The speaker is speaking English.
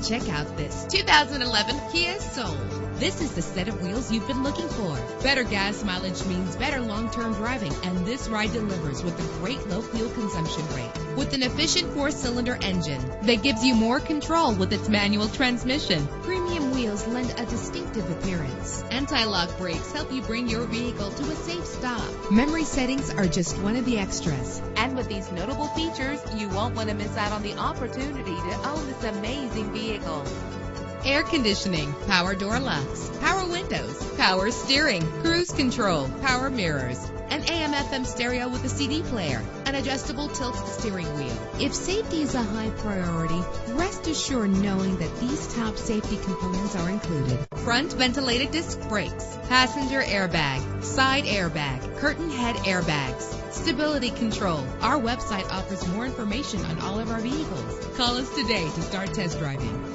Check out this 2011 Kia Soul. This is the set of wheels you've been looking for. Better gas mileage means better long-term driving, and this ride delivers with a great low fuel consumption rate. With an efficient 4-cylinder engine that gives you more control with its manual transmission. Premium wheels lend a distinctive appearance. Anti-lock brakes help you bring your vehicle to a safe stop. Memory settings are just one of the extras. And with these notable features, you won't want to miss out on the opportunity to own this amazing vehicle. Air conditioning, power door locks, power windows, power steering, cruise control, power mirrors, an AM/FM stereo with a CD player, an adjustable tilt steering wheel. If safety is a high priority, rest assured knowing that these top safety components are included. Front ventilated disc brakes, passenger airbag, side airbag, curtain head airbags, stability control. Our website offers more information on all of our vehicles. Call us today to start test driving.